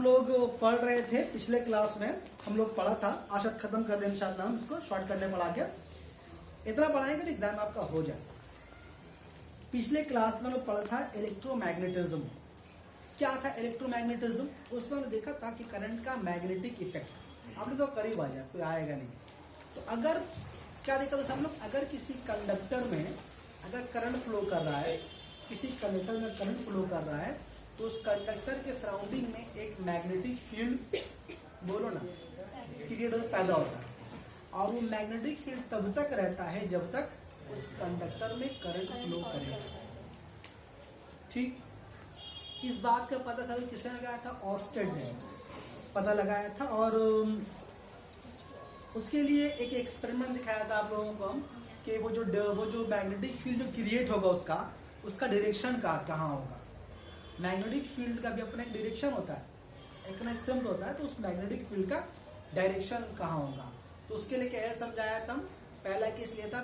लोग पढ़ रहे थे पिछले क्लास में, हम लोग पढ़ा था, आज खत्म कर दें इंशाल्लाह, हम इसको शॉर्ट करने पढ़ा के इतना पढ़ाएंगे तो एग्जाम आपका हो जाए। पिछले क्लास में हम लोग पढ़ा था इलेक्ट्रोमैग्नेटिज्म। क्या था इलेक्ट्रोमैग्नेटिज्म? उसमें हमने देखा था कि करंट का मैग्नेटिक इफेक्ट। आपने तो करीब आ जाए, कोई आएगा नहीं। तो अगर क्या देखा था हम लोग, अगर किसी कंडक्टर में अगर करंट फ्लो कर रहा है, किसी कंडक्टर में करंट फ्लो कर रहा है, तो उस कंडक्टर के सराउंडिंग में एक मैग्नेटिक फील्ड, बोलो ना, क्रिएट पैदा होता है। और वो मैग्नेटिक फील्ड तब तक रहता है जब तक उस कंडक्टर में करंट फ्लो करेगा। ठीक, इस बात का पता चला किसने लगाया था? ऑर्स्टेड ने पता लगाया था। और उसके लिए एक एक्सपेरिमेंट दिखाया था आप लोगों को हम कि वो जो मैग्नेटिक फील्ड जो क्रिएट होगा उसका डायरेक्शन कहाँ होगा। मैग्नेटिक फील्ड का भी अपना एक डायरेक्शन होता है, एक ना सिम्बल होता है, तो उस मैग्नेटिक फील्ड का डायरेक्शन कहाँ होगा। तो उसके लिए क्या समझाया था, पहला केस लिया था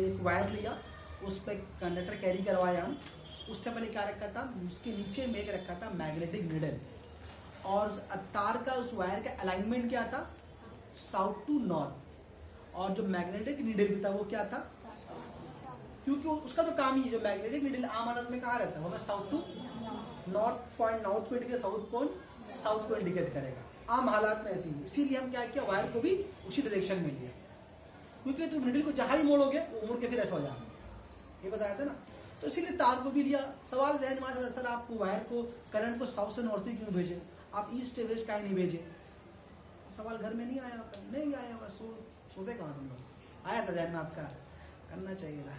एक वायर लिया, उस पर कंडक्टर कैरी करवाया हम। उस टाइम मैंने क्या रखा था, उसके नीचे में एक रखा था मैग्नेटिक नीडल, और तार का उस वायर का अलाइनमेंट क्या था? South to north. और जो मैग्नेटिक नीडल भी था वो क्या था? क्योंकि उसका तो काम ही, जो मैग्नेटिक नीडल आम हालत में कहाँ रहता है, वो south to north point, north को इंडिकेट, साउथ को इंडिकेट करेगा आम हालात में ऐसी। इसीलिए हम क्या किया, वायर को भी उसी डायरेक्शन में लिया, क्योंकि तुम नीडल को जहां ही मोड़ोगे वो मुड़ के फिर ऐसा हो जाएगा, ये बताया था ना। तो इसीलिए तार को भी लिया। सवाल जहन में आता, सर आप वायर को, करंट को साउथ से नॉर्थ ही क्यों भेजे, आप ईस्ट से वेस्ट काहे नहीं भेजे? सवाल घर में नहीं आया होगा, नहीं आया होगा, सोचे कहाँ तुम लोग? आया था जहन में आपका, करना चाहिए था।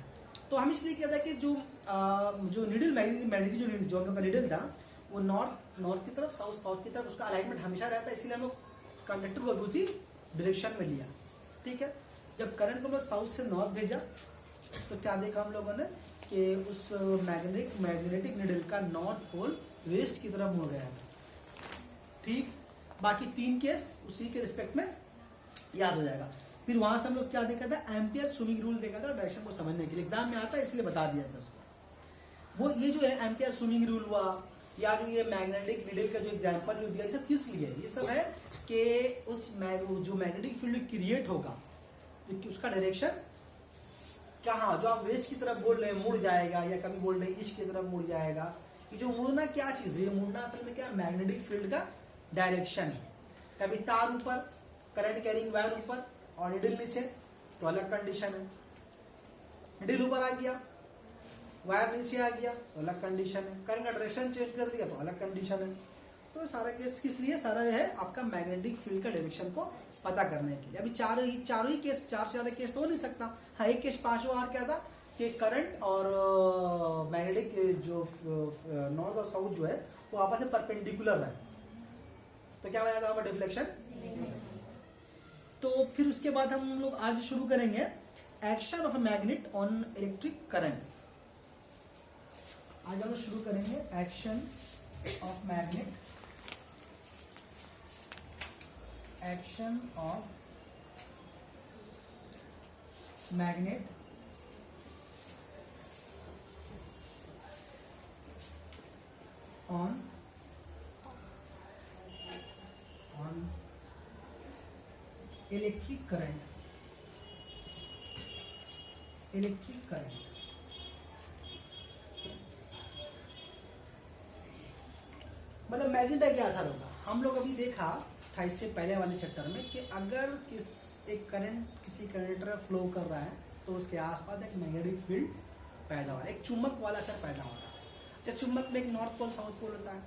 तो हम इसलिए किया था कि जो नीडल मैग्नेटिक जो हम लोग का नीडल था वो नॉर्थ की तरफ, साउथ की तरफ उसका अलाइनमेंट हमेशा रहता है, इसलिए हम लोग कंडक्टर को उसी डायरेक्शन में लिया। ठीक है, जब करंट को साउथ से नॉर्थ भेजा तो क्या देखा हम लोगों ने कि उस मैग्नेटिक नीडल का नॉर्थ पोल वेस्ट की तरफ मुड़ गया था। ठीक, बाकी 3 केस उसी के रिस्पेक्ट में याद हो जाएगा। फिर वहां से हम लोग क्या देखा था, एम्पियर स्विंगिंग रूल देखा था, डायरेक्शन को समझने के लिए एग्जाम में आता है, इसलिए बता दिया था उसको। वो ये जो है एम्पियर स्विंगिंग रूल हुआ, या जो ये मैग्नेटिक नीडल का जो एग्जांपल जो दिया, ये सब किस लिए? ये सब है कि उस जो मैग्नेटिक फील्ड क्रिएट होगा उसका डायरेक्शन कहाँ, जो आप वेस्ट की तरफ बोल रहे हैं मुड़ जाएगा, या कभी बोल रहे हैं ईस्ट की तरफ मुड़ जाएगा। ये जो मुड़ना क्या चीज है, ये मुड़ना असल में क्या, मैग्नेटिक फील्ड का डायरेक्शन है। कभी तार ऊपर, करंट कैरिंग वायर ऊपर और नीडल नीचे, तो अलग कंडीशन है। नीडल ऊपर आ गया, वायर नीचे आ गया, तो अलग कंडीशन है। करंट का डायरेक्शन चेंज कर दिया तो अलग कंडीशन है। तो सारा केस किस लिए? सारा है आपका मैग्नेटिक फील्ड का डायरेक्शन को पता करने के लिए। अभी चारों ही केस, 4 से ज्यादा केस तो हो नहीं सकता। हाँ, एक केस 5वां और क्या था कि करंट और मैग्नेटिक जो नॉर्थ और साउथ जो है वो आपस में परपेंडिकुलर है, तो क्या बताया था डिफ्लेक्शन। तो फिर उसके बाद हम लोग आज शुरू करेंगे action of magnet on electric current. आज हम लोग शुरू करेंगे action of magnet, action of magnet on electric current. मतलब मैग्नेट का क्या असर होगा, हम लोग अभी देखा था इससे पहले वाले चैप्टर में कि अगर एक करंट किसी कंडक्टर में फ्लो कर रहा है तो उसके आसपास एक मैग्नेटिक फील्ड पैदा हो रहा है, एक चुंबक वाला असर पैदा हो रहा है। जब चुंबक में एक नॉर्थ पोल साउथ पोल होता है,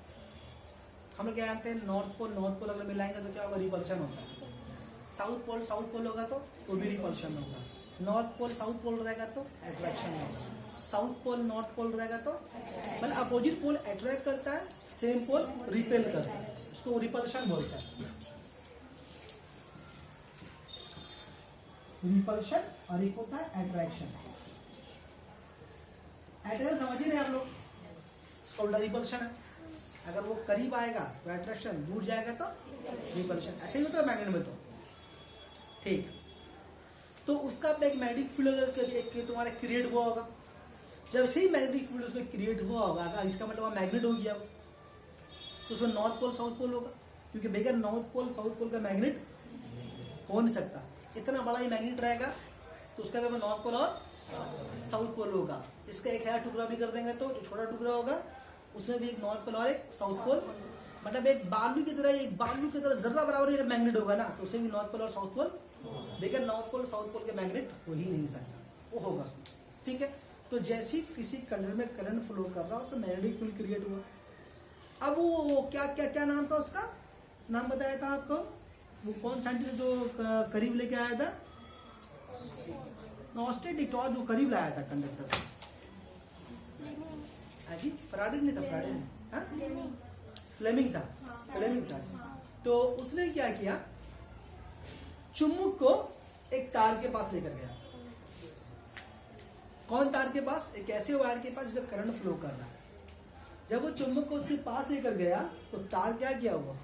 हम लोग क्या जानते हैं, नॉर्थ पोल अगर मिलाएंगे तो क्या होगा, रिपल्शन होता है। साउथ पोल होगा तो भी रिपल्शन होगा। नॉर्थ पोल साउथ पोल रहेगा तो अट्रैक्शन होगा। साउथ पोल नॉर्थ पोल रहेगा तो मतलब अपोजिट पोल अट्रैक्ट करता है, सेम पोल रिपेल करता है, उसको रिपल्शन बोलता है। रिपल्शन और एक होता है अट्रैक्शन। अट्रैक्शन समझिए नहीं आप लोग, उसका रिपल्शन है। अगर वो करीब आएगा तो अट्रैक्शन, दूर जाएगा तो रिपल्शन। ऐसे ही होता है मैग्नेट में। तो ठीक, तो उसका एक मैग्नेटिक फील्ड तुम्हारा क्रिएट हुआ होगा। जब से ही मैग्नेटिक फील्ड उसमें क्रिएट हुआ होगा, इसका मतलब मैग्नेट हो गया। तो उसमें नॉर्थ पोल साउथ पोल होगा, क्योंकि बगैर नॉर्थ पोल साउथ पोल का मैग्नेट हो नहीं सकता। इतना बड़ा ही मैग्नेट रहेगा तो उसका भी नॉर्थ पोल और साउथ पोल होगा। इसका एक है टुकड़ा भी कर देंगे तो जो छोटा टुकड़ा होगा उसमें भी एक नॉर्थ पोल और एक साउथ पोल, मतलब एक बालू की तरह जर्रा बराबर अगर मैग्नेट होगा ना तो उसे भी नॉर्थ पोल और साउथ पोल, लेकिन नॉर्थ पोल साउथ पोल के मैग्नेट हो ही नहीं सकता, वो होगा। ठीक है, तो जैसे ही किसी कंडक्टर में करंट फ्लो कर रहा उससे मैग्नेटिक फील्ड क्रिएट हुआ। अब वो क्या नाम था उसका, नाम बताया था आपको, वो कौन साइंटिस्ट जो करीब लेके आया था, ऑस्टेड डिटॉर जो करीब लाया था कंडक्टर। जी फराडे नहीं था, फ्लेमिंग था। तो उसने क्या किया, चुम्बक को एक तार के पास लेकर गया। कौन तार के पास, एक ऐसे वायर के पास जिसमें करंट फ्लो कर रहा है। जब वो चुम्बक को उसके पास लेकर गया तो तार क्या किया हुआ,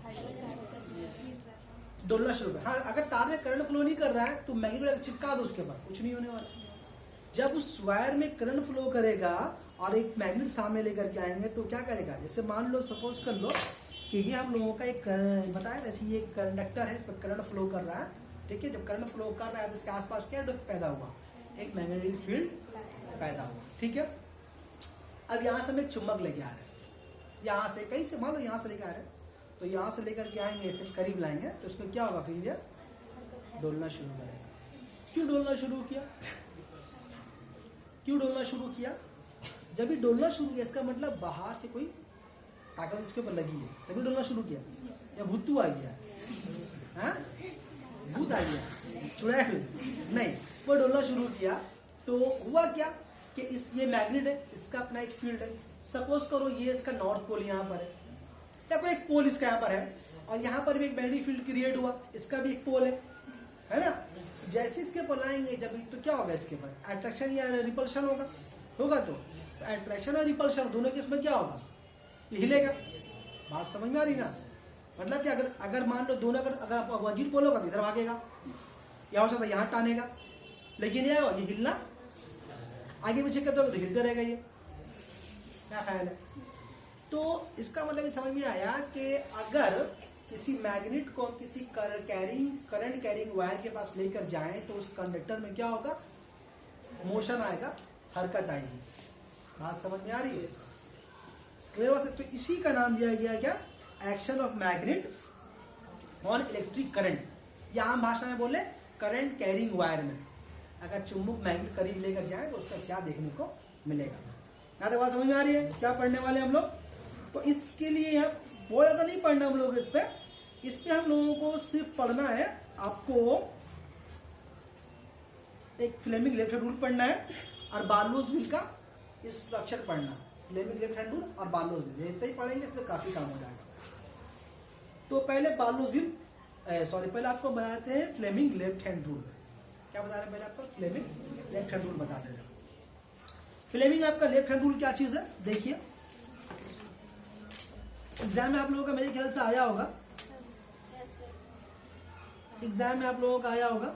डोलना शुरू कर। हाँ, अगर तार में करंट फ्लो नहीं कर रहा है तो मैग्नेट चिपका दो उसके पास, कुछ नहीं होने वाला। जब उस वायर में करंट फ्लो करेगा और एक मैग्नेट सामने लेकर के आएंगे तो क्या करेगा, जैसे मान लो सपोज कर लो कि ये हम लोगों का एक बताया ऐसे ये कंडक्टर है, इस पर करंट फ्लो कर रहा है। ठीक है, जब करंट फ्लो कर रहा है तो इसके आसपास क्या पैदा हुआ, एक मैग्नेटिक फील्ड पैदा हुआ। ठीक है, अब यहाँ से हमें चुम्बक लेके आ रहे हैं, यहाँ से कहीं से मान लो यहाँ से लेके आ रहे हैं, तो यहाँ से लेकर के आएंगे, इससे करीब लाएंगे तो उसमें क्या होगा, फिर ये डोलना शुरू करेगा। क्यों डोलना शुरू किया, जब ये डोलना शुरू किया इसका मतलब बाहर से कोई ताकत इसके ऊपर लगी है तभी डोलना शुरू किया, या भूतू आ गया, हाँ भूत आ गया, चुड़ैल नहीं, वो डोलना शुरू किया। तो हुआ क्या कि ये मैग्नेट है, इसका अपना एक फील्ड है। सपोज करो ये इसका नॉर्थ पोल यहाँ पर है, या कोई एक पोल इसका यहाँ पर है, और यहाँ पर भी एक मैग्नेटिक फील्ड क्रिएट हुआ, इसका भी एक पोल है ना। जैसे इसके पर लाएंगे जब तो क्या होगा, इसके पर अट्रैक्शन या रिपल्शन होगा तो अट्रैक्शन और रिपल्शन दोनों के इसमें क्या होगा, ये हिलेगा। बात समझ में आ रही ना, मतलब कि अगर मान लो दोनों अगर आप अपोजिट पोल होगा तो इधर भागेगा, या हो सकता है यहाँ टानेगा, लेकिन ये होगा, ये हिलना आगे पीछे करते होगा तो हिलता रहेगा। ये क्या ख्याल है। तो इसका मतलब ये समझ में आया कि अगर किसी मैग्नेट को किसी करंट कैरिंग वायर के पास लेकर जाएं तो उस कंडक्टर में क्या होगा, मोशन आएगा, हरकत आएगी। बात समझ में आ रही है मेरे पास। तो इसी का नाम दिया गया क्या, action of magnet on electric current, या आम भाषा में बोले करंट कैरिंग वायर में अगर चुंबक मैग्नेट करीब लेकर जाए तो उसका क्या देखने को मिलेगा। ना तो बात समझ में आ रही है, क्या पढ़ने वाले हम लोग। तो इसके लिए यहाँ बहुत ज्यादा नहीं पढ़ना हम लोग, इस पे हम लोगों को सिर्फ पढ़ना है, आपको एक फ्लेमिंग लेफ्ट हैंड रूल पढ़ना है और बार्लोज व्हील का स्ट्रक्चर पढ़ना। फ्लेमिंग लेफ्ट हैंड रूल और बार्लोज व्हील, इतना ही पढ़ेंगे, इसमें काफी काम हो जाएगा। तो पहले बार्लोज व्हील पहले आपको बताते हैं फ्लेमिंग लेफ्ट हैंड रूल। क्या बता रहे हैं पहले आपको, फ्लेमिंग लेफ्ट हैंड रूल बताते हैं। फ्लेमिंग आपका लेफ्ट हैंड रूल क्या चीज है, देखिए एग्जाम में आप लोगों का मेरे ख्याल से आया होगा, एग्जाम में आप लोगों का आया होगा।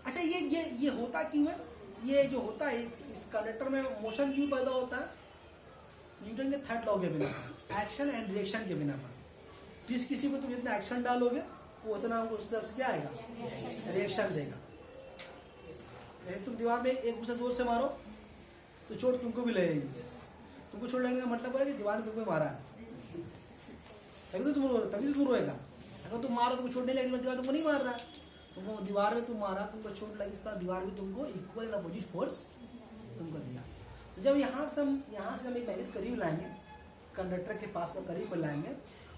अच्छा ये होता क्यों है, ये जो होता है इस कंडक्टर में मोशन क्यों पैदा होता है, न्यूटन के थर्ड लॉ के बिना, एक्शन एंड रिएक्शन के बिना पर। जिस किसी को तुम जितना एक्शन डालोगे वो उतना उस तरफ से क्या आएगा, रिएक्शन देगा। जैसे तुम दीवार में एक दूसरे जोर से मारो तो चोट तुमको भी लगेगी, तुमको चोट लगने का मतलब है कि दीवार ने तुमको मारा है, तभी तो तुम रोएगा। अगर तुम मारो तुमको चोट नहीं लगेगी, दीवार तुमको नहीं मार रहा है, तुमको दीवार में तुम मारा, तुमको चोट लगी, इसका दीवार भी तुमको इक्वल एंड अपोजिट फोर्स तुमको दिया। तो जब यहाँ से हम एक मैग्नेट करीब लाएंगे, कंडक्टर के पास में करीब लाएंगे,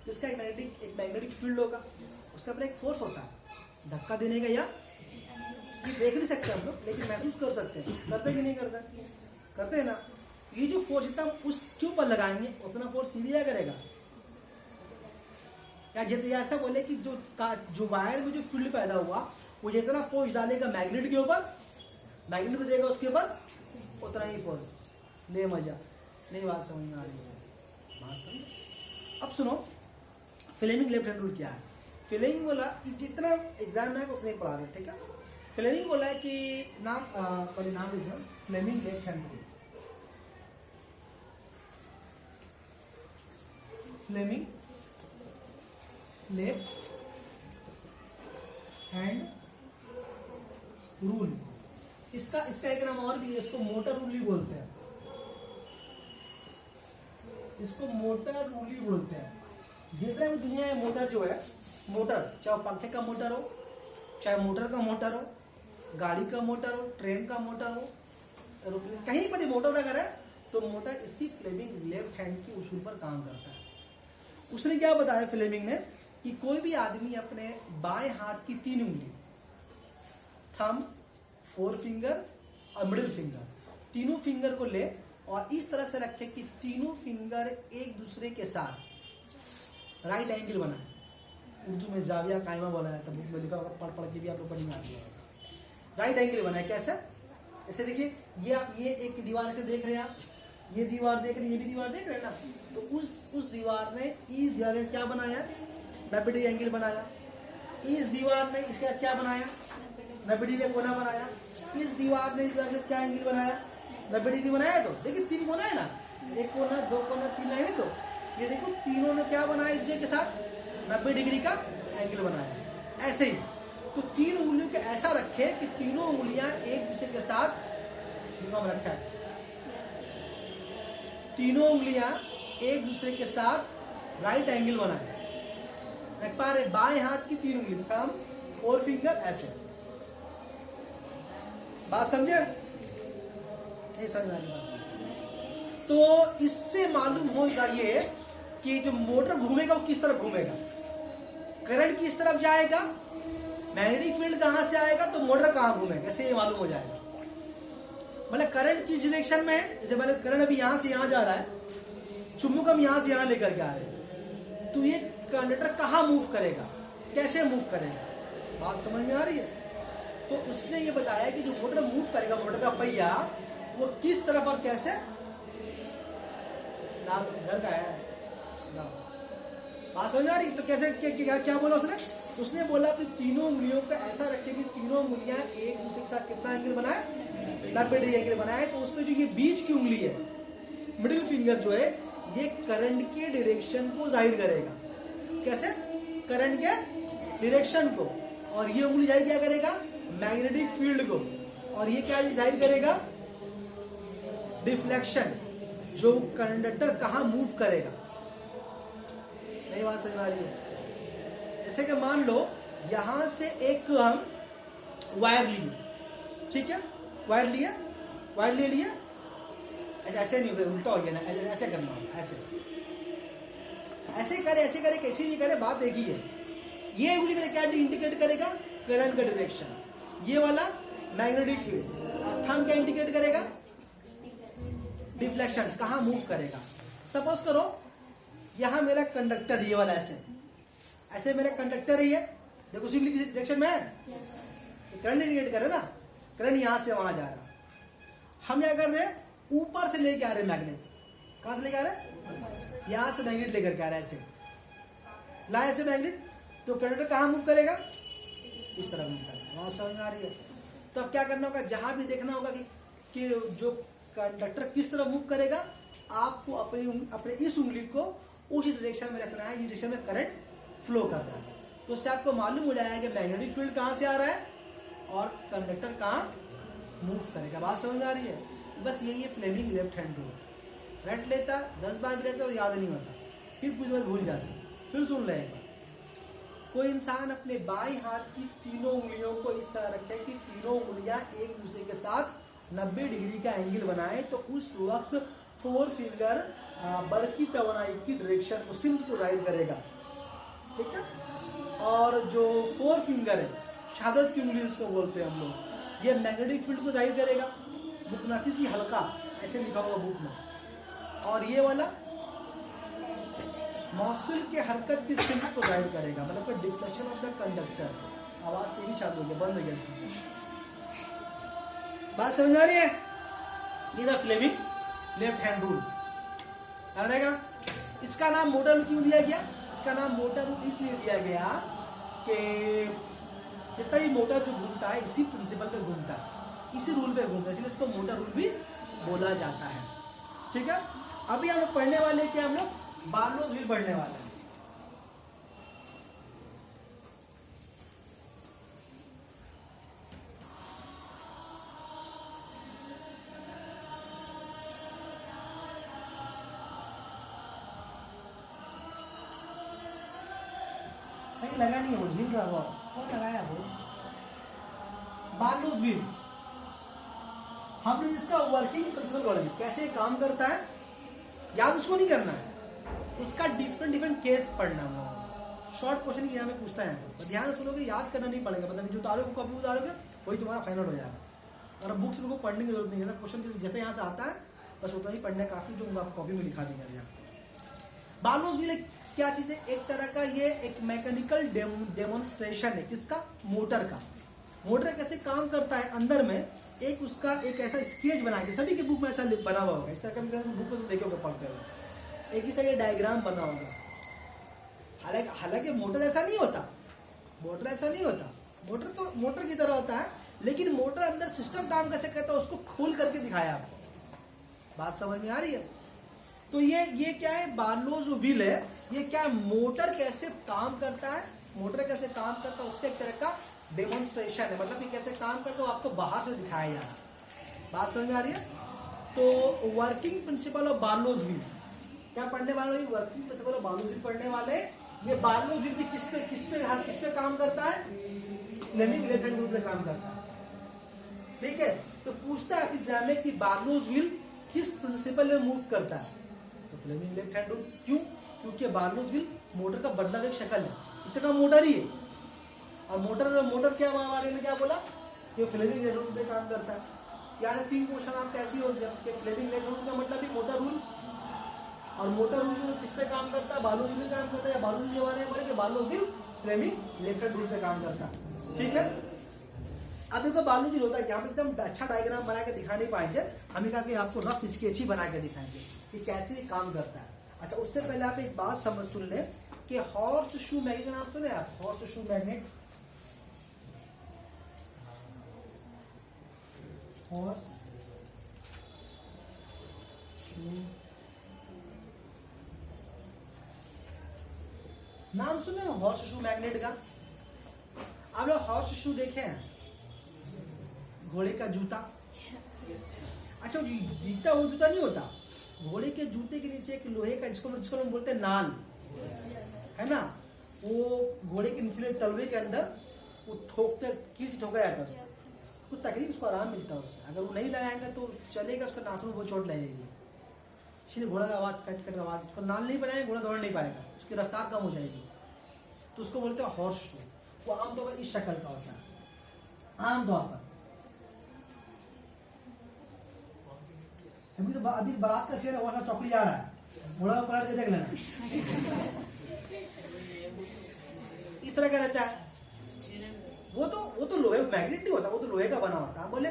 तो इसका एक मैग्नेटिक फील्ड होगा, उसका अपना एक फोर्स होता है धक्का देने का, या ये देख नहीं सकते हम लोग लेकिन महसूस कर सकते हैं, करते कि नहीं करते हैं ना। ये जो फोर्स जितना उसके ऊपर लगाएंगे उतना फोर्स सीधे करेगा, या ऐसा बोले कि जो वायर में जो फील्ड पैदा हुआ वो जितना फोर्स डालेगा मैग्नेट के ऊपर, मैग्नेट भी देगा उसके ऊपर उतना ही फोर्स। ले मजा नहीं, बात समझ में आ रही है, बात समझ। अब सुनो फ्लेमिंग लेफ्ट हैंड रूल क्या है। फ्लेमिंग बोला कि जितना एग्जाम में उतना ही पढ़ा रहे, ठीक है। फ्लेमिंग बोला है कि नाम लिखा, Fleming left hand rule, Fleming left hand rule. इसका एक नाम और भी है, इसको मोटर रूल ही बोलते हैं, इसको मोटर रूल ही बोलते हैं। जितना भी दुनिया में मोटर जो है, मोटर चाहे पंखे का मोटर हो, चाहे मोटर का मोटर हो, गाड़ी का मोटर हो, ट्रेन का मोटर हो, एरोप्लेन, कहीं पर मोटर अगर है तो मोटर इसी फ्लेमिंग लेफ्ट हैंड की उसूल पर काम करता है। उसने क्या बताया फ्लेमिंग ने कि कोई भी आदमी अपने बाएं हाथ की 3 उंगली, थंब, 4 फिंगर और मिडिल फिंगर, तीनों फिंगर को ले और इस तरह से रखे कि तीनों फिंगर एक दूसरे के साथ राइट एंगल बनाए। उर्दू में जाविया कायमा बोला जाता है, बुक में लिखा होगा, पढ़ पढ़ के भी आप लोग पढ़ी में आती है। राइट एंगल बनाए कैसे? ऐसे देखिए, ये एक दीवार से देख रहे हैं आप, ये दीवार देख रहे हैं, ये भी दीवार देख रहे हैं ना, तो उस दीवार ने इस दीवार का क्या बनाया? 90 डिग्री एंगल बनाया। इस दीवार ने इसका क्या बनाया? 90 डिग्री कोना बनाया। इस दीवार ने इस दीवार से क्या एंगल बनाया? 90 डिग्री बनाया। तो देखिए 3 कोना है ना, 1 कोना, 2 कोना, 3 लाइन है। तो ये देखो तीनों ने क्या बनाया? इस के साथ 90 डिग्री का एंगल बनाया। ऐसे ही तो 3 उंगलियों को ऐसा रखे कि तीनों उंगलियां एक दूसरे के साथ रखा है, तीनों उंगलियां एक दूसरे के साथ राइट एंगल बनाए। रख पा रहे? बाएं हाथ की 3 उंगली, थंब, 4 फिंगर, ऐसे। बात समझे? नहीं समझ वाली बात। तो इससे मालूम होगा ये कि जो मोटर घूमेगा वो किस तरफ घूमेगा, करंट किस तरफ जाएगा, मैग्नेटिक फील्ड कहां से आएगा तो मोटर कहां घूमेगा, ऐसे ये मालूम हो जाएगा। मतलब करंट किस डायरेक्शन में है, जैसे मैंने करंट अभी यहां से यहां जा रहा है, चुंबक हम यहां से यहां लेकर के आ रहे हैं, तो ये कंडक्टर कहां मूव करेगा, कैसे मूव करेगा, बात समझ में आ रही है? तो उसने ये बताया कि जो मोटर मूव करेगा, मोटर का पहिया वो किस तरफ और कैसे। घर का है, बात समझ आ रही? तो कैसे क्या बोला उसने? उसने बोला अपनी तीनों उंगलियों को ऐसा रखे कि तीनों उंगलियां एक दूसरे के साथ कितना एंगल बनाए? 90 डिग्री एंगल बनाए। तो उसमें जो ये बीच की उंगली है, मिडिल फिंगर जो है, ये करंट के डायरेक्शन को जाहिर करेगा। कैसे? करंट के डायरेक्शन को। और ये उंगली जाहिर क्या करेगा? मैग्नेटिक फील्ड को। और ये क्या जाहिर करेगा? डिफ्लेक्शन, जो कंडक्टर कहां मूव करेगा। नई बात समझ आ रही है? जैसे कि मान लो यहां से एक हम वायर लिए, ठीक है, वायर ले लिया, ऐसे नहीं उल्टा हो गया ना, ऐसे करना होगा, ऐसे करे कैसे भी करे, बात एक ही है। ये उंगली में क्या इंडिकेट करेगा? करंट का डायरेक्शन। ये वाला मैग्नेटिक फील्ड। और थंब क्या इंडिकेट करेगा? डिफ्लेक्शन, कहां मूव करेगा। सपोज करो यहां मेरा कंडक्टर, ये वाला ऐसे मेरा कंडक्टर ही है, देखो उसी डायरेक्शन में है, करंट इंडिकेट करे ना, करंट यहां से वहां जा रहा। हम क्या कर रहे हैं? ऊपर से लेके आ रहे मैग्नेट। कहां से लेके आ रहे? यहां से मैग्नेट लेकर के आ रहा है, ऐसे लाए ऐसे मैग्नेट, तो कंडक्टर कहां मूव करेगा? इस तरह मूव करेगा। वहां समझ में आ रही है? तो अब क्या करना होगा? जहां भी देखना होगा कि जो कंडक्टर किस तरह मूव करेगा, आपको अपने इस उंगली को उसी डायरेक्शन में रखना है, जिस डायरेक्शन में करंट फ्लो कर रहा है। तो उससे आपको मालूम हो जाएगा कि मैग्नेटिक फील्ड कहां से आ रहा है और कंडक्टर कहां मूव करेगा। बात समझ आ रही है? बस यही है फ्लेमिंग लेफ्ट हैंड रूल। रट लेता 10 बार भी रटता तो याद नहीं होता, फिर कुछ बार भूल जाता। फिर सुन ले एक बार, कोई इंसान अपने बाएं हाथ की तीनों उंगलियों को इस तरह रखे कि तीनों उंगलियां एक दूसरे के साथ 90 डिग्री का एंगल बनाए, तो उस वक्त 4 फिंगर बढ़ती तवनाई की डायरेक्शन को सिम्प को जाहिर करेगा, ठीक है। और जो 4 फिंगर है, शहादत की उंगली उसको बोलते हैं हम लोग, ये मैग्नेटिक फील्ड को जाहिर करेगा, मुकनातीसी हल्का ऐसे लिखा हुआ बुक में। और ये वाला मौसिल के हरकत की सिम्प को जाहिर करेगा, मतलब डिफ्लेक्शन ऑफ द कंडक्टर। आवाज से भी चालू हो गया, बंद हो गया। बात समझ आ रही है? ये था फ्लेमिंग लेफ्ट हैंड रूल, याद रहेगा। इसका नाम मोटर रूल क्यों दिया गया? इसका नाम मोटर रूल इसलिए दिया गया कि जितना ही मोटर जो घूमता है इसी प्रिंसिपल पे घूमता है, इसी रूल पे घूमता है, इसलिए इसको मोटर रूल भी बोला जाता है, ठीक है। अभी हम लोग पढ़ने वाले क्या, हम लोग बार्लोज रूल पढ़ने वाले हैं। सही लगा नहीं है, वो हिल रहा हुआ कौन लगाया वो? बार्लोज व्हील। हमने इसका वर्किंग प्रिंसिपल पढ़ा, कैसे काम करता है, याद उसको नहीं करना है, उसका डिफरेंट केस पढ़ना है। शॉर्ट क्वेश्चन की हमें पूछता है, तो ध्यान सुनोगे, याद करना नहीं पड़ेगा, मतलब जो उतारोगे कॉपी उतारोगे वही तुम्हारा फाइनल हो जाएगा। और बुक से तुमको पढ़ने की जरूरत नहीं है, क्वेश्चन जैसे यहाँ से आता है बस उतना ही पढ़ना काफी, जो आप कॉपी में लिखा देंगे यहाँ। बार्लोज व्हील क्या चीज है? एक तरह का ये एक मैकेनिकल डेमोन्स्ट्रेशन है, किसका? मोटर का। मोटर कैसे काम करता है, अंदर में एक उसका एक ऐसा स्केच बना के, सभी के बुक में ऐसा बना हुआ होगा, इस तरह का भी बुक में देखोगे पढ़ते हुए, एक ही तरह डायग्राम बना होगा। हालांकि मोटर ऐसा नहीं होता, मोटर ऐसा नहीं होता, मोटर तो मोटर की तरह होता है, लेकिन मोटर अंदर सिस्टम काम कैसे करता है उसको खोल करके दिखाया आपको। बात समझ में आ रही है? तो ये क्या है? बार्लोज व्हील है, ये क्या है? मोटर कैसे काम करता है, मोटर कैसे काम करता है उसका एक तरह का डेमोन्स्ट्रेशन है, मतलब कि कैसे काम करता है आपको बाहर से दिखाया जा रहा है। बात समझ में आ रही है? तो वर्किंग प्रिंसिपल ऑफ बार्लोज व्हील क्या पढ़ने वाले? वर्किंग प्रिंसिपल ऑफ बार्लोज व्हील पढ़ने वाले। ये बार्लोज व्हील किस पे काम करता है? फ्लेमिंग लेफ्ट हैंड रूल पे काम करता है। ठीक है, तो पूछता है एग्जाम में कि बार्लोज व्हील किस प्रिंसिपल में मूव करता है, तो फ्लेमिंग लेफ्ट हैंड रूल। क्यों? क्योंकि बार्लोज व्हील मोटर का बदला हुआ शक्ल है, इतना मोटर ही है, और मोटर क्या बारे में क्या बोला कि फ्लेमिंग लेफ्ट रूल पे काम करता है। यानी 3 क्वेश्चन आपका ऐसे ही हो गया कि फ्लेमिंग लेफ्ट रूल का मतलब ही मोटर रूल, और मोटर रूल किस पे काम करता है? बार्लोज व्हील काम करता है, या बार्लोज व्हील के बारे में बोले कि Barlow's wheel Fleming left hand rule पे काम करता है। ठीक है, अब देखो बार्लोज व्हील होता है कि हम एकदम अच्छा डायग्राम बना के दिखा नहीं पाएंगे, हमें कहा कि आपको रफ स्केच ही बना के दिखाएंगे कि कैसे ये काम करता है। अच्छा, उससे पहले आप एक बात समझ सुन ले कि हॉर्स शू मैग्नेट का नाम सुने आप? Horse shoe magnet, horse shoe नाम सुने हॉर्स शू मैग्नेट का? आप लोग हॉर्स शू देखे हैं? घोड़े का जूता। अच्छा, जूता वो जूता नहीं होता, घोड़े के जूते के नीचे एक लोहे का, जिसको हम बोलते हैं नाल, है ना, वो घोड़े के निचले तलवे के अंदर वो ठोका जाता है, उसको तकरीब उसको आराम मिलता है उससे। अगर वो नहीं लगाएंगे तो चलेगा, उसका नाखून वो चोट लगेगी, इसलिए घोड़ा का आवाज कट आवाज, उसको नाल नहीं बनाएगा घोड़ा दौड़ नहीं पाएगा, उसकी रफ्तार कम हो जाएगी, तो उसको बोलते हैं हॉर्स शू। वो आमतौर पर इस शक्ल का होता है आमतौर पर। अभी बारात का सीन है, वहां चौकड़ी जा रहा है, घोड़ा को पलट के देख लेना, इस तरह का रहता है। वो तो लोहे मैग्नेट नहीं होता, वो तो लोहे का बना होता है, बोले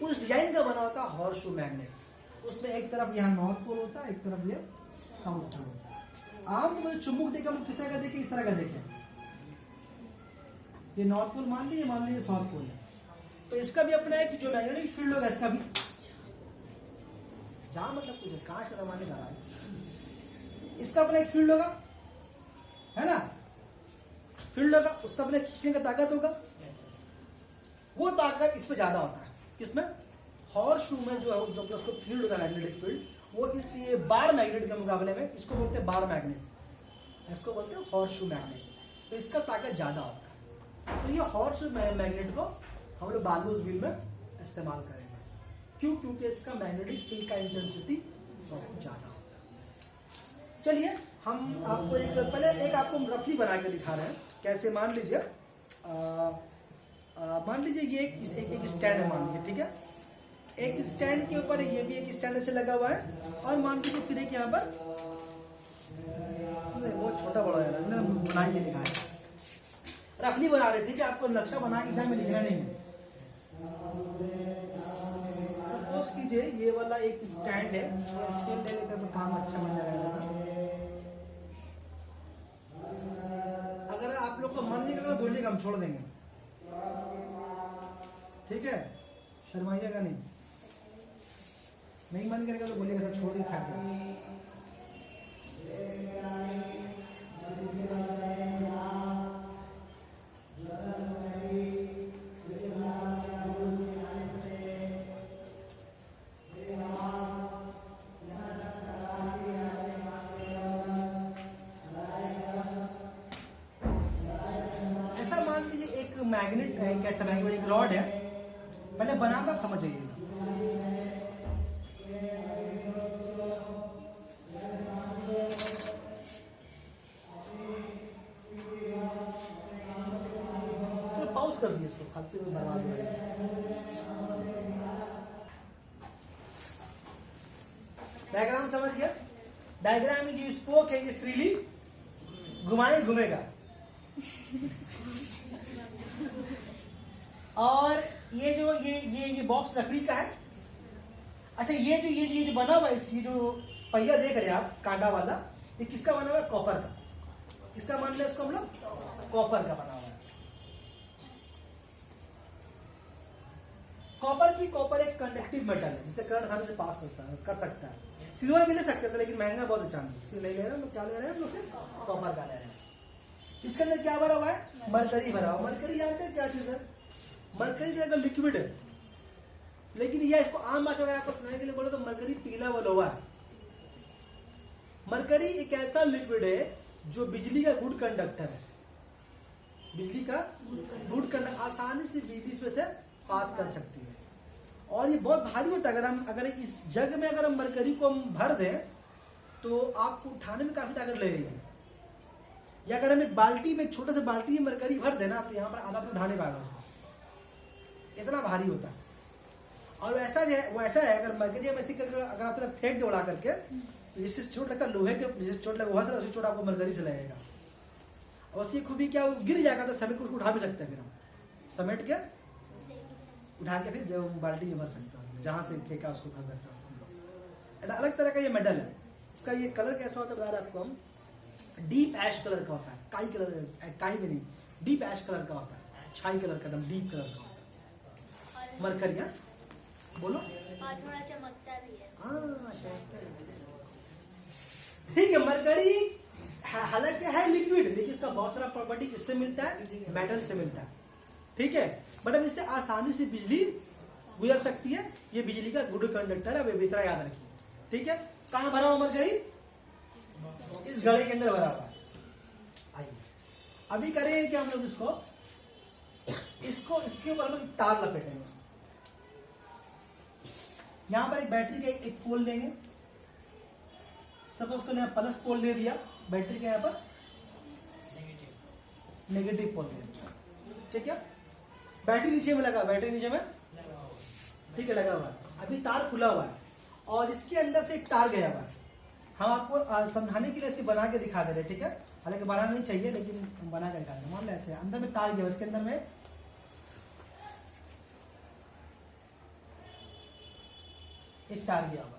उस डिजाइन का बना होता है हॉर्स शू मैग्नेट। उसमें एक तरफ यहाँ नॉर्थ पोल होता है, एक तरफ ये साउथ पोल होता है। आम तो मुझे चुम्बक देखा, हम किस तरह का देखे? इस तरह का देखे, ये नॉर्थ पोल मान लीजिए साउथ पोल है, तो इसका भी अपना एक जो मैग्नेटिक फील्ड होगा, इसका भी जहां मतलब कुछ कांच का जमाने का रहा है, इसका अपना एक फील्ड होगा, है ना, फील्ड होगा, उसका अपने खींचने का ताकत होगा, वो ताकत इस पे ज्यादा होता है। किसमें? हॉर्स शू में जो है, जो उसको फील्ड होता है मैग्नेटिक फील्ड, वो इस ये बार मैग्नेट के मुकाबले में इसको बोलते हैं बार मैग्नेट, इसको बोलते हैं हॉर्स शू मैग्नेट, तो इसका ताकत ज्यादा होता है। तो ये हॉर्स शू मैग्नेट को हम लोग बार्लोज व्हील में इस्तेमाल करेंगे। क्यों? क्योंकि इसका मैग्नेटिक फील्ड का इंटेंसिटी बहुत ज्यादा होता है। चलिए हम आपको पहले आपको हम रफली बना के दिखा रहे हैं, कैसे? मान लीजिए ये एक स्टैंड है, मान लीजिए, ठीक है, एक स्टैंड के ऊपर ये भी एक स्टैंड ऐसे लगा हुआ है, और मान लीजिए फिर एक यहाँ पर बहुत छोटा बड़ा है, बना के दिखाया, रफली बना रहे, ठीक है, आपको नक्शा बना के एग्जाम में लिखना नहीं है। सपोज कीजिए ये वाला एक स्टैंड है, स्केल ले लेते तो काम अच्छा बन जाएगा। अगर आप लोग को मन नहीं करेगा बोलिएगा, हम छोड़ देंगे, ठीक है, शर्माइएगा नहीं, नहीं मन करेगा तो बोलिएगा सर छोड़ दी खा के। मैग्नेट कैसा मैग्नेट एक रॉड है, पहले बनाकर समझ जाइएगा। चलो पॉज कर दिए इसको, फालतू में बर्बाद हो जाएगा। डायग्राम समझ गया? डायग्राम में जो स्पोक है ये फ्रीली घुमेगा और ये जो ये बॉक्स लकड़ी का है। अच्छा ये जो बना हुआ है, ये जो पहिया देख रहे हैं आप कांटा वाला, ये किसका बना हुआ है? कॉपर का। किसका मान लिया इसको हम लोग? कॉपर का बना हुआ है। कॉपर एक कंडक्टिव मेटल है जिससे करंट आसानी से पास कर सकता है। सिल्वर भी ले सकते थे लेकिन महंगा बहुत अच्छा नहीं ले रहे हैं। क्या ले रहे हैं हम लोग? कॉपर का ले रहे हैं। इसके अंदर क्या भरा हुआ है? मरकरी भरा हुआ। मरकरी जानते हैं क्या चीज है? मरकरी जो है लिक्विड है, लेकिन यह इसको आम भाषा में आपको सुनाने के लिए बोले तो मरकरी पीला व लोहा है। मरकरी एक ऐसा लिक्विड है जो बिजली का गुड कंडक्टर है। बिजली का गुड कंडक्टर आसानी से बिजली से पास कर सकती है और ये बहुत भारी होता है। अगर इस जग में अगर हम मरकरी को हम भर दें तो आपको उठाने में काफी ताकत लगेगी। या अगर हम एक बाल्टी में, छोटे से बाल्टी में मरकरी भर देना तो यहाँ पर आधा तो उठाने पाएगा उसको, इतना भारी होता है। और वैसा है अगर मरकरी हम ऐसी करके अगर आप फेंक दे उड़ा करके, जिससे चोट लगता है लोहे के, जिससे चोट लगा वहां से उसी चोट आपको मरकरी से लगेगा। और उसकी खूबी क्या, गिर जाएगा तो समेट को उसको उठा भी सकते हैं। फिर हम समेट के उठा के फिर जो बाल्टी में भर सकते हैं, जहां से फेंका उसको भर सकते हैं। अलग तरह का ये मेटल है। इसका ये कलर कैसा होता है बता रहे आपको हम, डीप ऐश कलर का होता है। काई में नहीं, डीप ऐश कलर का होता है, छाई कलर का, एकदम डीप कलर का होता है मरकरी। बोलो। थोड़ा चमकता भी है। ठीक है। मरकरी हालांकि है लिक्विड, लेकिन इसका बहुत सारा प्रॉपर्टी किससे मिलता है? मेटल से मिलता है। ठीक है, बट अब इससे आसानी से बिजली गुजर सकती है। ये बिजली का गुड कंडक्टर है, वे इतना याद रखिए। ठीक है, कहां भरा हुआ मरकरी? इस घड़े के अंदर भरा हुआ है। आइए अभी करेंगे क्या हम लोग, इसको इसके ऊपर हम लोग तार लपेटेंगे। यहां पर एक बैटरी का एक पोल देंगे। सपोज कर प्लस पोल दे दिया बैटरी के, यहां पर नेगेटिव पोल दे दिया। ठीक है, बैटरी नीचे में लगा, बैटरी नीचे में ठीक है लगा हुआ है। अभी तार खुला हुआ है और इसके अंदर से एक तार गया हुआ है। हम आपको समझाने के लिए ऐसे बना के दिखा दे रहे हैं। ठीक है, हालांकि बनाना नहीं चाहिए लेकिन बना के दिखा दे। मान लो ऐसे अंदर में तार गया, इसके अंदर में एक तार गया हुआ है।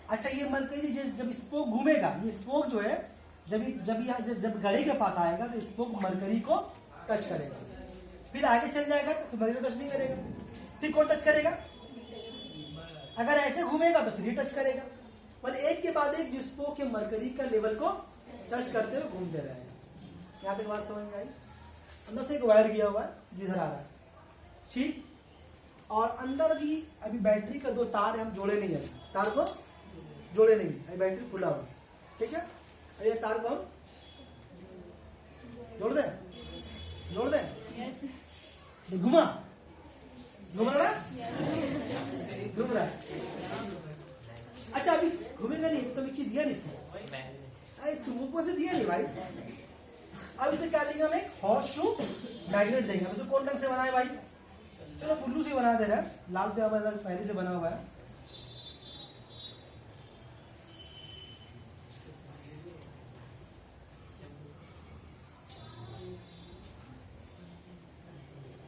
अच्छा, ये मरकरी जब स्पोक घूमेगा, ये स्पोक जो है जब घड़ी के पास आएगा तो स्पोक मरकरी को टच करेगा, फिर आगे चल जाएगा तो मरकरी को टच नहीं करेगा। फिर कौन टच करेगा? अगर ऐसे घूमेगा तो फिर टच करेगा। मतलब एक के बाद एक जो स्पोक है मरकरी का लेवल को टच करते हुए घूमते रहेगा। यहाँ तक बात समझ में आई? अंदर से एक वायर गया हुआ है जिधर आ रहा है। ठीक, और अंदर भी अभी बैटरी का 2 तार हम जोड़े नहीं है, तार को जोड़े नहीं, अभी बैटरी खुला हुआ। ठीक है, अभी ये तार को हम जोड़ दे घुमा रहा है, घूम रहा है। अच्छा, अभी घूमेगा नहीं तो चीज दिया नहीं इसमें, अरे चुम्बक से दिया नहीं भाई। अब इसे क्या देंगे? हमें हॉर्स शू मैग्नेट देंगे। तो कौन रंग से बना है भाई? चलो ब्लू से बना दे रहा है, लाल से पहले से बना हुआ है।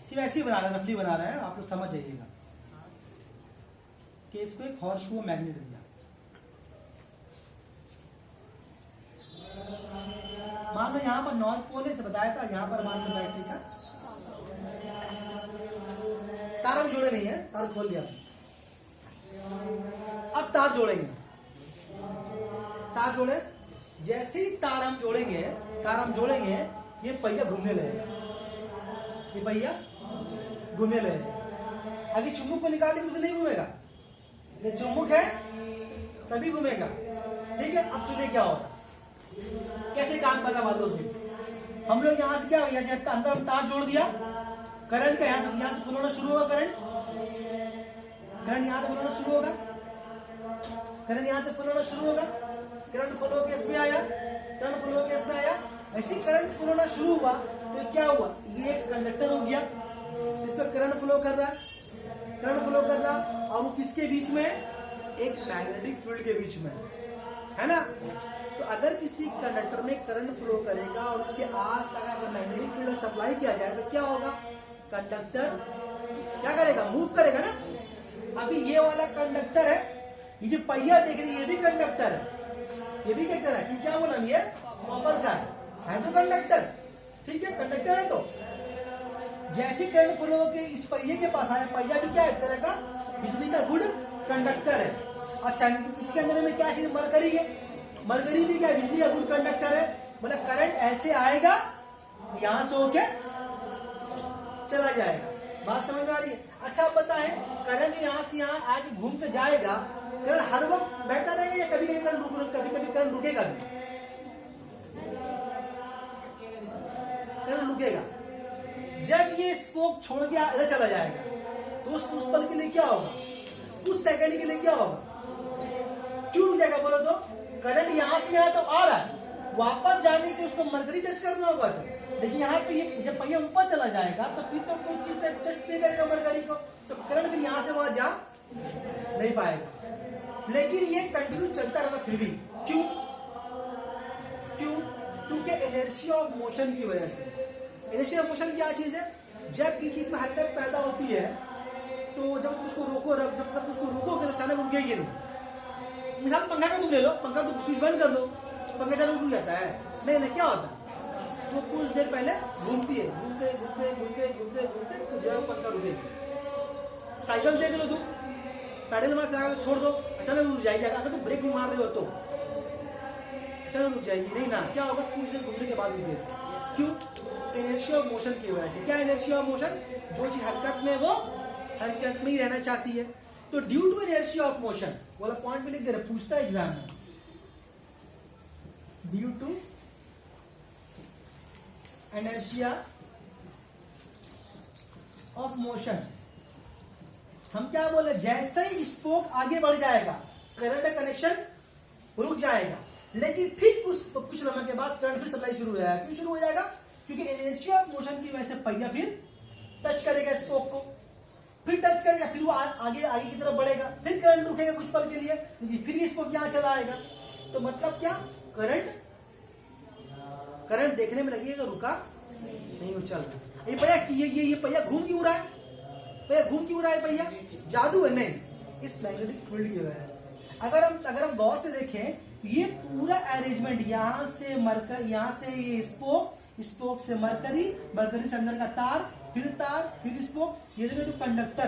सिर्फ ऐसे ही बना रहा है, रफली बना रहा है, आप लोग समझ जाइएगा कि इसको एक हॉर्स शू मैग्नेट दिया। मान लो यहाँ पर नॉर्थ पोल है, बताया था। यहाँ पर मान लो बैटरी का तार हम जोड़े नहीं है, तार खोल दिया। अब तार जोड़ेंगे, तार जोड़े। जैसे ही तार हम जोड़ेंगे ये पहिया घूमने लगेगा, ये पहिया घूमने लगेगा। अगर चुम्बक को निकाल देंगे तो नहीं घूमेगा, ये चुम्बक है तभी घूमेगा। ठीक है, अब सुनिए क्या होगा, कैसे काम करना बात उसमें। हम लोग यहाँ से क्या हो, यहाँ से अंदर हम तार जोड़ दिया, करंट का यहाँ से फ्लो होना शुरू होगा, करंट यहाँ से फ्लो होना शुरू होगा, करंट यहाँ से फ्लो होना शुरू होगा, करंट फ्लो केस में आया, करंट फ्लो केस में आया, ऐसे करंट फ्लो होना शुरू हुआ तो क्या हुआ, ये एक कंडक्टर हो गया, इस पर करंट फ्लो कर रहा है, करंट फ्लो कर रहा, और वो किसके बीच में, एक मैग्नेटिक फील्ड के बीच में, है ना। तो अगर किसी कंडक्टर में करंट फ्लो करेगा और उसके आस पास अगर मैग्नेटिक फील्ड सप्लाई किया जाए तो क्या होगा, कंडक्टर क्या करेगा, मूव करेगा ना। अभी ये वाला कंडक्टर है, ये जो पहिया देख रही है ये भी कंडक्टर है, ये भी कंडक्टर है, क्यों क्या बोला, ये कॉपर का है तो कंडक्टर, ठीक है, कंडक्टर है। तो जैसे करंट फ्लो के इस पहिए के पास आया, पहिया भी क्या है, एक तरह का बिजली का गुड कंडक्टर है। अच्छा, इसके अंदर में क्या चीज, मरकरी है, मरकरी भी क्या बिजली का गुड कंडक्टर है, मतलब करंट ऐसे आएगा यहां से होके चला जाएगा, बात समझ में आ रही है। अच्छा आप बताएं, करंट यहाँ से यहाँ आगे घूम के जाएगा, करंट हर वक्त बैठा रहेगा या कभी कभी करंट कभी कभी करंट रुकेगा भी, करंट रुकेगा। जब ये स्पोक छोड़ के इधर चला जाएगा तो उस पल के लिए क्या होगा, कुछ सेकंड के लिए क्या होगा, क्यों रुक जाएगा बोलो तो, करंट यहाँ से यहाँ तो आ रहा है, वापस जाने के उसको मरकरी टच करना होगा तो, लेकिन यहाँ तो ये जब पहिया ऊपर चला जाएगा तो फिर तो कोई चीज टच नहीं करेगा मरकरी को, तो करंट फिर यहाँ से वहां जा नहीं पाएगा। लेकिन ये कंटिन्यू चलता रहता फिर भी, क्यों, क्यों, क्योंकि इनर्शिया ऑफ मोशन की वजह से। इनर्शिया ऑफ मोशन क्या चीज है, जब किसी चीज में हरकत पैदा होती है तो जब उसको रोको, जब उसको रोकोगे तो अचानक रुकेगी नहीं। मिसाल पंखा का तुम ले लो, पंखा तो स्विच बंद कर दो, पंखा चालू रुक जाता है, नहीं क्या होता है, वो कुछ देर पहले घूमती है, घूमते घूमते घूमते घूमते घूमते कुछ जगह पंखा रुकेगी। साइकिल देख लो तुम, पैडल मार के छोड़ दो, अचानक रुक जाएगी, अगर तुम ब्रेक भी मार रहे हो तो अचानक रुक जाएगी, नहीं ना, क्या होगा, कुछ देर घूमने के बाद रुकेगी, क्यों, इनर्शिया ऑफ मोशन की वजह से। क्या इनर्शिया ऑफ मोशन, जो चीज हरकत में वो हरकत में ही रहना चाहती है। तो due to inertia of motion वाला पॉइंट पे लिख दे रहे, पूछता है एग्जाम में, due to inertia of motion, हम क्या बोले, जैसे ही स्पोक आगे बढ़ जाएगा करंट कनेक्शन रुक जाएगा, लेकिन ठीक कुछ समय के बाद करंट फिर सप्लाई शुरू हो जाएगा। क्यों शुरू हो जाएगा, क्योंकि इनर्शिया ऑफ मोशन की वजह से पहिया फिर टच करेगा स्पोक को, फिर टच करेगा, फिर वो आगे आगे की तरफ बढ़ेगा, फिर करंट रुकेगा कुछ पल के लिए, फिर ये स्पोक यहां चला आएगा। तो मतलब क्या, करंट देखने में लगेगा रुका नहीं, वो चल रहा। ये पहिया ये पहिया घूम क्यों रहा है, पहिया घूम क्यों रहा है, पहिया जादू है नहीं, इस मैग्नेटिक फील्ड की वजह से। अगर हम गौर से देखें, ये पूरा अरेंजमेंट यहाँ से मरकर, यहाँ से ये स्पोक से मरकरी, मरकरी से अंदर का तार, फिर स्पोक, ये जो कंडक्टर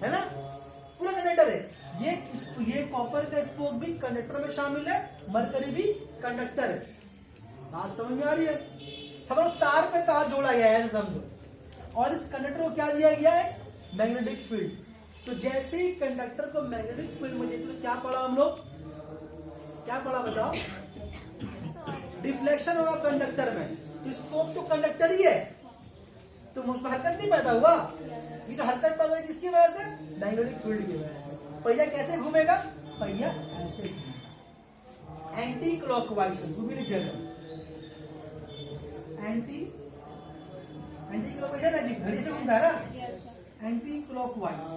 है ना, पूरा कंडक्टर है। ये कॉपर का स्पोक भी कंडक्टर में शामिल है, मरकरी भी कंडक्टर है, बात समझ में आ रही है। समझो तार पे तार जोड़ा गया है ऐसे समझो, और इस कंडक्टर को क्या दिया गया है, मैग्नेटिक फील्ड। तो जैसे ही कंडक्टर को मैग्नेटिक फील्ड मिली तो क्या पढ़ा हम लोग, क्या पढ़ा बताओ, डिफ्लेक्शन होगा कंडक्टर में, तो स्पोक तो कंडक्टर ही है, तो मुझ पर हरकत नहीं पैदा हुआ, ये तो हरकत पैदा हुई किसकी वजह से, मैग्नेटिक फील्ड की वजह से। पहिया कैसे घूमेगा, पहिया ऐसे घूमेगा, एंटी क्लॉकवाइज, भी लिख देगा, एंटी क्लॉकवाइज है ना जी, घड़ी से घूमता है ना, एंटी क्लॉकवाइज।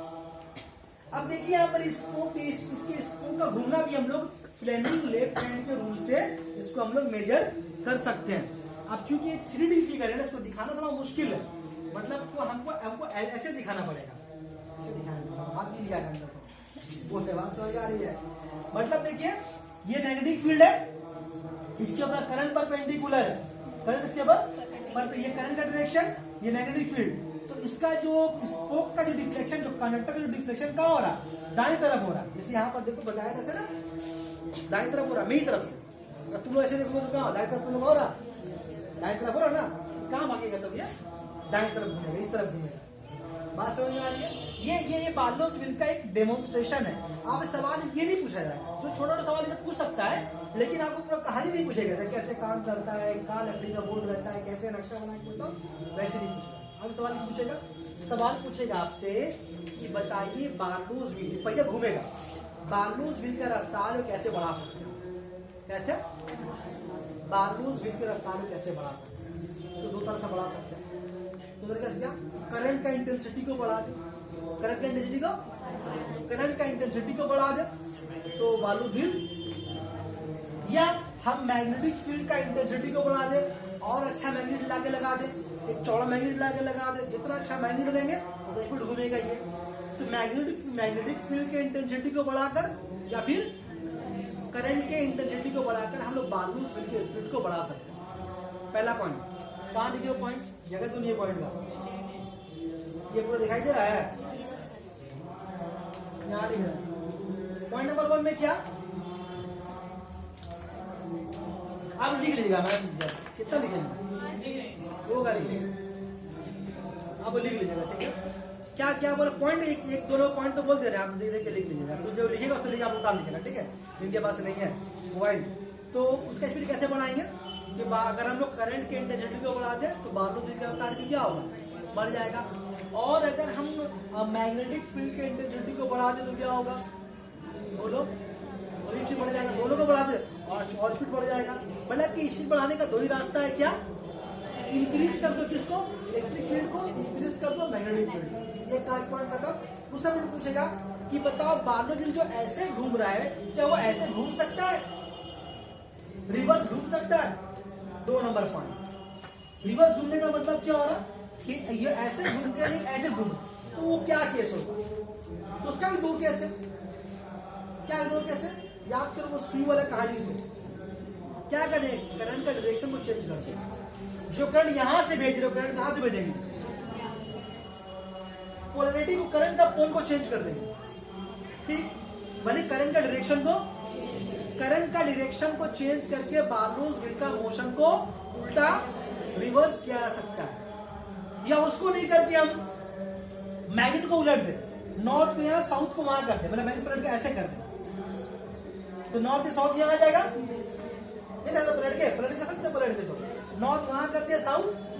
अब देखिए यहाँ पर इसके स्पोक का घूमना भी हम लोग फ्लेमिंग लेफ्ट हैंड के रूल से इसको हम लोग मेजर कर सकते हैं। अब चूंकि ये 3D फिगर है ना, इसको दिखाना थोड़ा मुश्किल है, मतलब हमको ऐसे दिखाना पड़ेगा, ऐसे दिखाना, हाथ नहीं लिया अंदर तो बोलने बात समझ आ रही है। मतलब देखिए ये मैग्नेटिक फील्ड है, इसके ऊपर करंट परपेंडिकुलर है, करंट इसके ऊपर, ये करंट का डायरेक्शन, ये मैग्नेटिक फील्ड, तो इसका जो स्पोक का जो डिफ्लेक्शन, जो कंडक्टर का जो डिफ्लेक्शन कहाँ हो रहा, दाएं तरफ हो रहा, जैसे यहाँ पर देखो बताया था ना, दाएं तरफ हो रहा, मेरी तरफ से, तुम लोग ऐसे देखो तो कहाँ, दाएं तरफ तुम लोग हो रहा, दाएं तरफ हो रहा ना, कहाँ भागेगा तब ये, दाएं तरफ घूमेगा, इस तरफ घूमेगा, बात समझ में आ रही है? ये बार्लोस विल का एक डेमोन्स्ट्रेशन है। आप सवाल ये नहीं पूछा जाएगा, जो छोटा छोटा सवाल ये पूछ सकता है, लेकिन आपको पूरा कहानी नहीं पूछेगा कैसे काम करता है, कहाँ लकड़ी का बोर्ड रहता है, कैसे नक्शा बना के मतलब वैसे नहीं पूछेगा। अब सवाल पूछेगा, सवाल पूछेगा आपसे कि बताइए बार्लोस व्हील, पहिया घूमेगा, बार्लोस व्हील का रफ्तार कैसे बढ़ा सकते हैं? कैसे बार्लोस व्हील की रफ्तार को कैसे बढ़ा सकते हैं? तो दो तरह से बढ़ा सकते हैं। तो कैसे क्या? करंट का इंटेंसिटी को बढ़ा दे, करंट का इंटेंसिटी को बढ़ा दे तो बार्लोस व्हील, या हम मैग्नेटिक फील्ड का इंटेंसिटी को बढ़ा दे और अच्छा मैग्नेट लाके लगा दे, एक चौड़ा मैग्नेट लाके लगा दे, जितना अच्छा मैग्नेट देंगे तो एक मिनट घूमेगा ये। तो मैग्नेटिक फील्ड के इंटेंसिटी को बढ़ाकर या फिर करंट के इंटेंसिटी को बढ़ाकर हम लोग बार्लोस व्हील की स्पीड को बढ़ा सकते हैं। पहला पॉइंट, कहाँ लिखे हो पॉइंट? जगह तो नहीं है पॉइंट का, ये पूरा दिखाई दे रहा है, यहाँ लिख रहा है। पॉइंट नंबर 1 में क्या आप लिख लीजिएगा, कितना लिखेंगे वो का लिखेंगे, आप लिख लीजिएगा, ठीक है? क्या क्या बोले पॉइंट, एक दोनों पॉइंट तो बोल दे रहे हैं आप, देख देख के लिख लीजिएगा, जो लिखिएगा उससे लिखिए, आप उतार लीजिएगा, ठीक है? जिनके पास नहीं है मोबाइल, तो उसका स्पीड कैसे बढ़ाएंगे कि अगर हम लोग करंट के इंटेंसिटी को बढ़ा दें तो बार्लोस व्हील का रफ्तार भी क्या होगा? बढ़ जाएगा। और अगर हम मैग्नेटिक फील्ड के इंटेंसिटी को बढ़ा दें तो क्या होगा? बोलो, और स्पीड बढ़ जाएगा। दोनों को बढ़ा दे और स्पीड बढ़ जाएगा। मतलब कि स्पीड बढ़ाने का दो ही रास्ता है, क्या? इंक्रीज कर दो किसको? इलेक्ट्रिक फील्ड को, इंक्रीज कर दो मैग्नेटिक फील्ड। एक पॉइंट खत्म। दूसरा पॉइंट पूछेगा कि बताओ बार्लोस व्हील जो ऐसे घूम रहा है, क्या वो ऐसे घूम सकता है? रिवर्स घूम सकता है? 2 नंबर पॉइंट। रिवर्स घूमने का मतलब क्या हो रहा कि ये ऐसे घूम के नहीं ऐसे घूम, तो वो क्या केस होगा? तो उसका भी 2 केस है। क्या 2 केस है? याद करो वो सुई वाला कहानी से। क्या करें? करंट का डायरेक्शन को चेंज कर दो। जो करंट यहां से भेज रहे हो, करंट कहां से भेजेंगे? पोलैरिटी को, करंट का पोल को चेंज कर देंगे, ठीक? माने करंट का डायरेक्शन को चेंज करके बार्लोस व्हील का मोशन को उल्टा रिवर्स किया जा सकता है। या उसको नहीं करके हम मैग्नेट को उलट दे, नॉर्थ में यहां साउथ को वहां करते, मतलब मैग्नेट पलट के ऐसे कर दे तो नॉर्थ या साउथ यहां आ जाएगा। पलट के कर सकते, पलट के तो नॉर्थ वहां कर दिया, साउथ